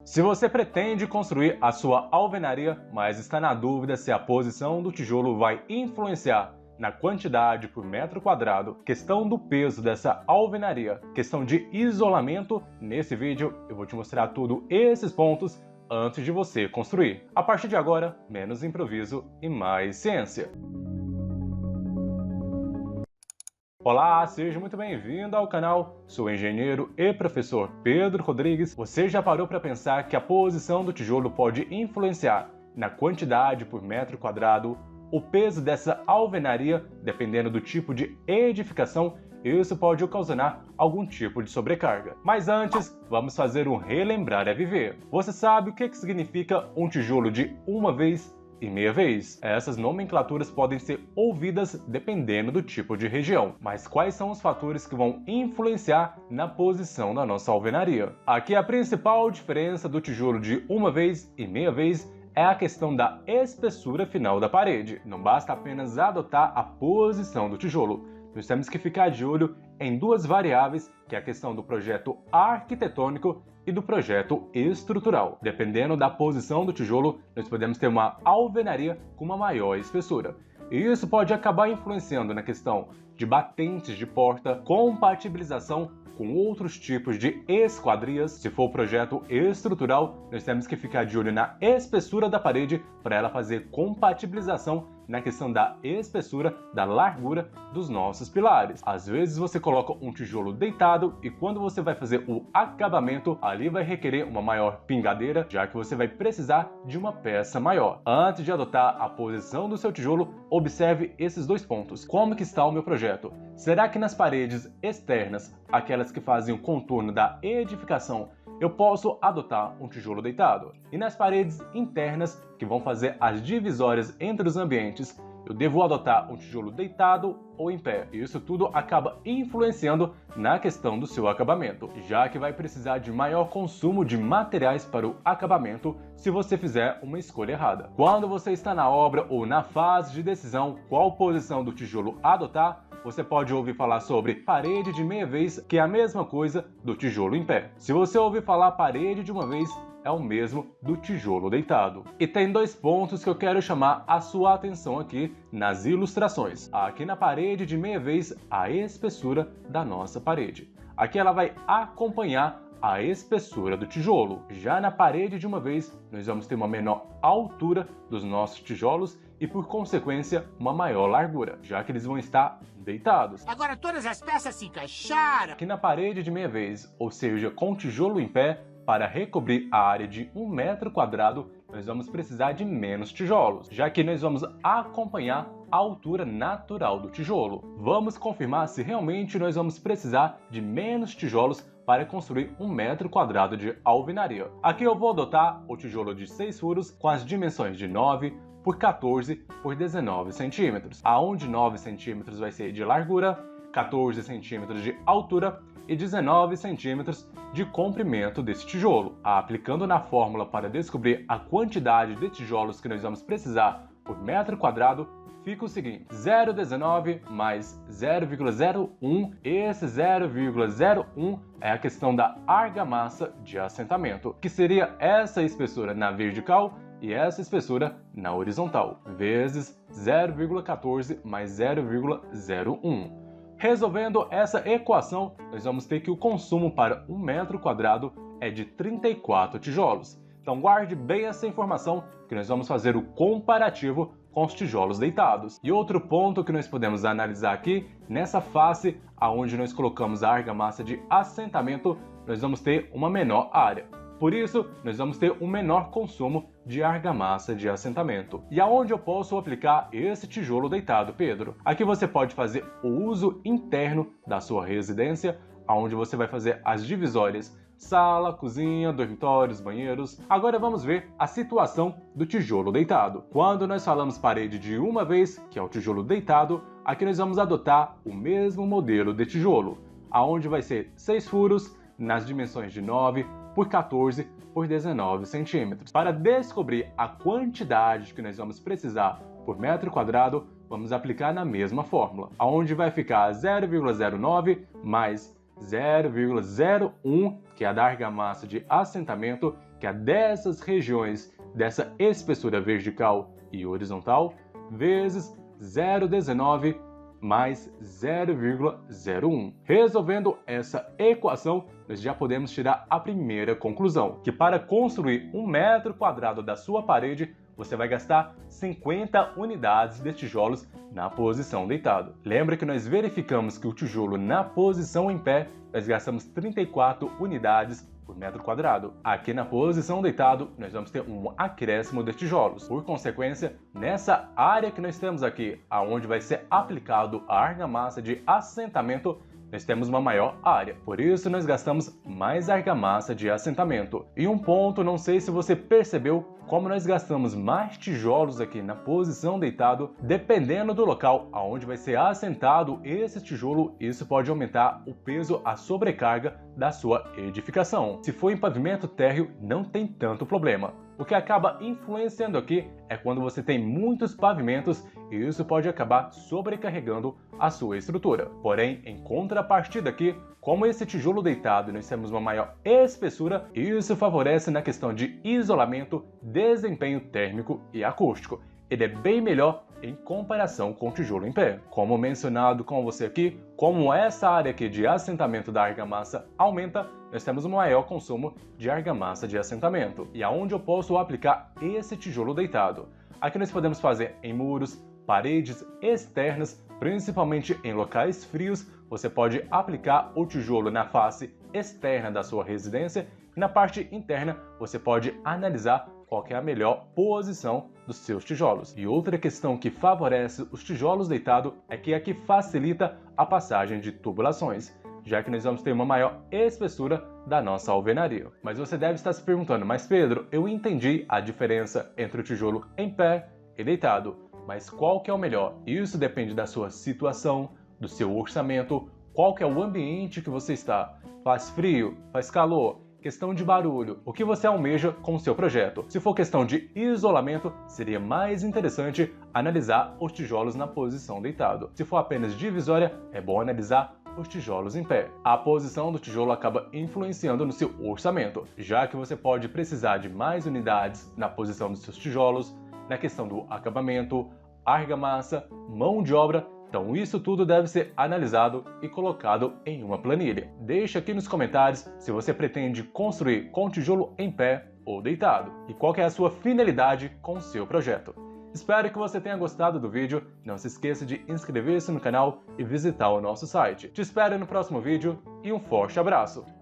Se você pretende construir a sua alvenaria, mas está na dúvida se a posição do tijolo vai influenciar na quantidade por metro quadrado, questão do peso dessa alvenaria, questão de isolamento, nesse vídeo eu vou te mostrar tudo esses pontos antes de você construir. A partir de agora, menos improviso e mais ciência. Olá, seja muito bem-vindo ao canal. Sou o engenheiro e professor Pedro Rodrigues. Você já parou para pensar que a posição do tijolo pode influenciar na quantidade por metro quadrado, o peso dessa alvenaria, dependendo do tipo de edificação? Isso pode ocasionar algum tipo de sobrecarga. Mas antes, vamos fazer um relembrar é viver. Você sabe o que significa um tijolo de uma vez e meia vez? Essas nomenclaturas podem ser ouvidas dependendo do tipo de região. Mas quais são os fatores que vão influenciar na posição da nossa alvenaria? Aqui a principal diferença do tijolo de uma vez e meia vez é a questão da espessura final da parede. Não basta apenas adotar a posição do tijolo. Nós temos que ficar de olho em duas variáveis, que é a questão do projeto arquitetônico e do projeto estrutural. Dependendo da posição do tijolo, nós podemos ter uma alvenaria com uma maior espessura. E isso pode acabar influenciando na questão de batentes de porta, compatibilização com outros tipos de esquadrias. Se for o projeto estrutural, nós temos que ficar de olho na espessura da parede para ela fazer compatibilização na questão da espessura, da largura dos nossos pilares. Às vezes você coloca um tijolo deitado e quando você vai fazer o acabamento, ali vai requerer uma maior pingadeira, já que você vai precisar de uma peça maior. Antes de adotar a posição do seu tijolo, observe esses dois pontos. Como que está o meu projeto? Será que nas paredes externas, aquelas que fazem o contorno da edificação, eu posso adotar um tijolo deitado? E nas paredes internas, que vão fazer as divisórias entre os ambientes, eu devo adotar um tijolo deitado ou em pé? Isso tudo acaba influenciando na questão do seu acabamento, já que vai precisar de maior consumo de materiais para o acabamento se você fizer uma escolha errada. Quando você está na obra ou na fase de decisão qual posição do tijolo adotar, você pode ouvir falar sobre parede de meia vez, que é a mesma coisa do tijolo em pé. Se você ouvir falar parede de uma vez, é o mesmo do tijolo deitado. E tem dois pontos que eu quero chamar a sua atenção aqui nas ilustrações. Aqui na parede de meia vez, a espessura da nossa parede. Aqui ela vai acompanhar a espessura do tijolo. Já na parede de uma vez, nós vamos ter uma menor altura dos nossos tijolos e, por consequência, uma maior largura, já que eles vão estar deitados. Agora todas as peças se encaixaram. Aqui na parede de meia vez, ou seja, com tijolo em pé, para recobrir a área de 1 metro quadrado, nós vamos precisar de menos tijolos, já que nós vamos acompanhar a altura natural do tijolo. Vamos confirmar se realmente nós vamos precisar de menos tijolos para construir 1 metro quadrado de alvenaria. Aqui eu vou adotar o tijolo de 6 furos com as dimensões de 9 por 14 por 19 centímetros, aonde 9 centímetros vai ser de largura, 14 centímetros de altura e 19 centímetros de comprimento desse tijolo. Aplicando na fórmula para descobrir a quantidade de tijolos que nós vamos precisar por metro quadrado, fica o seguinte: 0,19 mais 0,01. Esse 0,01 é a questão da argamassa de assentamento, que seria essa espessura na vertical e essa espessura na horizontal, vezes 0,14 mais 0,01. Resolvendo essa equação, nós vamos ter que o consumo para 1 metro quadrado é de 34 tijolos. Então guarde bem essa informação, que nós vamos fazer o comparativo com os tijolos deitados. E outro ponto que nós podemos analisar aqui, nessa face aonde nós colocamos a argamassa de assentamento, nós vamos ter uma menor área. Por isso, nós vamos ter um menor consumo de argamassa de assentamento. E aonde eu posso aplicar esse tijolo deitado, Pedro? Aqui você pode fazer o uso interno da sua residência, aonde você vai fazer as divisórias sala, cozinha, dormitórios, banheiros. Agora vamos ver a situação do tijolo deitado. Quando nós falamos parede de uma vez, que é o tijolo deitado, aqui nós vamos adotar o mesmo modelo de tijolo, aonde vai ser 6 furos nas dimensões de 9 por 14 por 19 centímetros. Para descobrir a quantidade que nós vamos precisar por metro quadrado, vamos aplicar na mesma fórmula, onde vai ficar 0,09 mais 0,01, que é a da argamassa de assentamento, que é dessas regiões, dessa espessura vertical e horizontal, vezes 0,19 mais 0,01. Resolvendo essa equação, nós já podemos tirar a primeira conclusão, que para construir 1 metro quadrado da sua parede, você vai gastar 50 unidades de tijolos na posição deitado. Lembra que nós verificamos que o tijolo na posição em pé, nós gastamos 34 unidades por metro quadrado. Aqui na posição deitado, nós vamos ter um acréscimo de tijolos. Por consequência, nessa área que nós temos aqui, aonde vai ser aplicado a argamassa de assentamento, nós temos uma maior área. Por isso, nós gastamos mais argamassa de assentamento. E um ponto, não sei se você percebeu, como nós gastamos mais tijolos aqui na posição deitado, dependendo do local aonde vai ser assentado esse tijolo, isso pode aumentar o peso, a sobrecarga da sua edificação. Se for em pavimento térreo, não tem tanto problema. O que acaba influenciando aqui é quando você tem muitos pavimentos e isso pode acabar sobrecarregando a sua estrutura. Porém, em contrapartida aqui, como esse tijolo deitado nós temos uma maior espessura, isso favorece na questão de isolamento, desempenho térmico e acústico. Ele é bem melhor em comparação com o tijolo em pé. Como mencionado com você aqui, como essa área aqui de assentamento da argamassa aumenta, nós temos um maior consumo de argamassa de assentamento. E aonde eu posso aplicar esse tijolo deitado? Aqui nós podemos fazer em muros, paredes externas, principalmente em locais frios, você pode aplicar o tijolo na face externa da sua residência e na parte interna você pode analisar qual é a melhor posição dos seus tijolos. E outra questão que favorece os tijolos deitados é que aqui facilita a passagem de tubulações, já que nós vamos ter uma maior espessura da nossa alvenaria. Mas você deve estar se perguntando, mas Pedro, eu entendi a diferença entre o tijolo em pé e deitado, mas qual que é o melhor? Isso depende da sua situação, do seu orçamento, qual que é o ambiente que você está. Faz frio? Faz calor? Questão de barulho, o que você almeja com o seu projeto. Se for questão de isolamento, seria mais interessante analisar os tijolos na posição deitado. Se for apenas divisória, é bom analisar os tijolos em pé. A posição do tijolo acaba influenciando no seu orçamento, já que você pode precisar de mais unidades na posição dos seus tijolos, na questão do acabamento, argamassa, mão de obra. Então isso tudo deve ser analisado e colocado em uma planilha. Deixa aqui nos comentários se você pretende construir com tijolo em pé ou deitado e qual que é a sua finalidade com o seu projeto. Espero que você tenha gostado do vídeo, não se esqueça de inscrever-se no canal e visitar o nosso site. Te espero no próximo vídeo e um forte abraço!